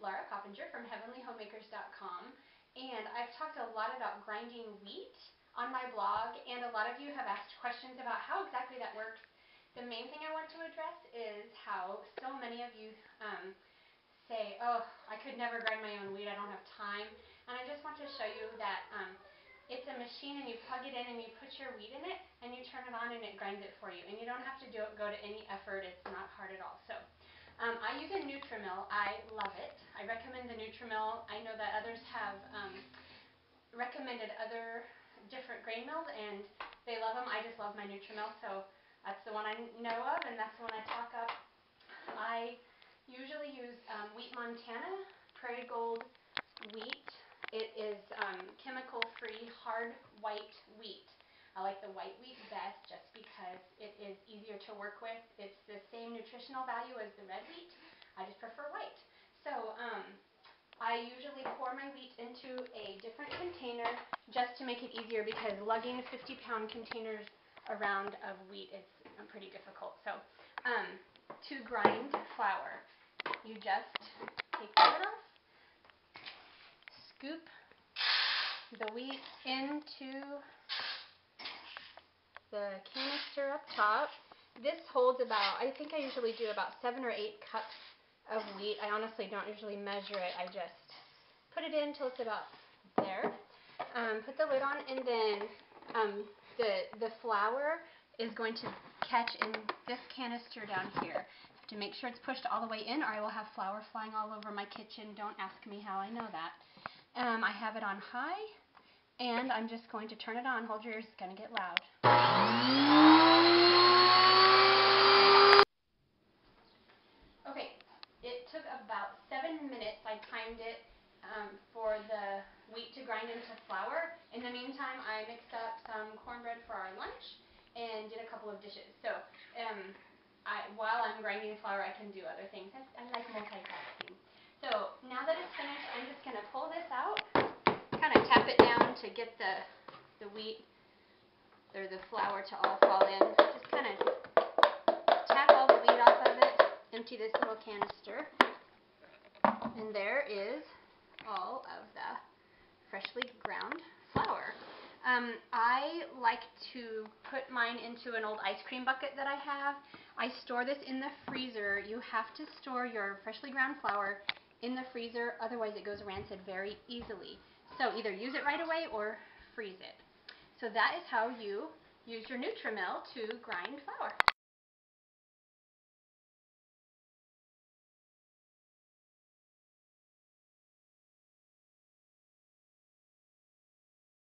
from heavenlyhomemakers.com, and I've talked a lot about grinding wheat on my blog, and a lot of you have asked questions about how exactly that works. The main thing I want to address is how so many of you say, oh, I could never grind my own wheat, I don't have time. And I just want to show you that it's a machine, and you plug it in and you put your wheat in it and you turn it on and it grinds it for you. And you don't have to go to any effort, it's not hard at all. So I use a Nutrimill. I love it. I recommend the Nutrimill. I know that others have recommended other different grain mills and they love them. I just love my Nutrimill, so that's the one I know of and that's the one I talk up. I usually use Wheat Montana, Prairie Gold wheat. It is chemical-free, hard white wheat. I like the white wheat best just because it is easier to work with. It's the same nutritional value as the red wheat. I just prefer white. So I usually pour my wheat into a different container just to make it easier, because lugging 50-pound containers around of wheat is pretty difficult. So to grind flour, you just take the lid off, scoop the wheat into the canister up top. This holds about, I think I usually do about 7 or 8 cups of wheat. I honestly don't usually measure it. I just put it in until it's about there. Put the lid on, and then the flour is going to catch in this canister down here. I have to make sure it's pushed all the way in, or I will have flour flying all over my kitchen. Don't ask me how I know that. I have it on high, and I'm just going to turn it on. Hold your ears, it's going to get loud. Okay, it took about 7 minutes. I timed it for the wheat to grind into flour. In the meantime, I mixed up some cornbread for our lunch and did a couple of dishes. So while I'm grinding flour, I can do other things. I like multitasking. So now that it's finished, I'm just going to pull this out, kind of tap it down to get the wheat or the flour to all fall in. Just kind of tap all the wheat off of it, empty this little canister, and there is all of the freshly ground flour. I like to put mine into an old ice cream bucket that I have. I store this in the freezer. You have to store your freshly ground flour in the freezer, otherwise it goes rancid very easily. So either use it right away or freeze it. So that is how you use your Nutrimill to grind flour.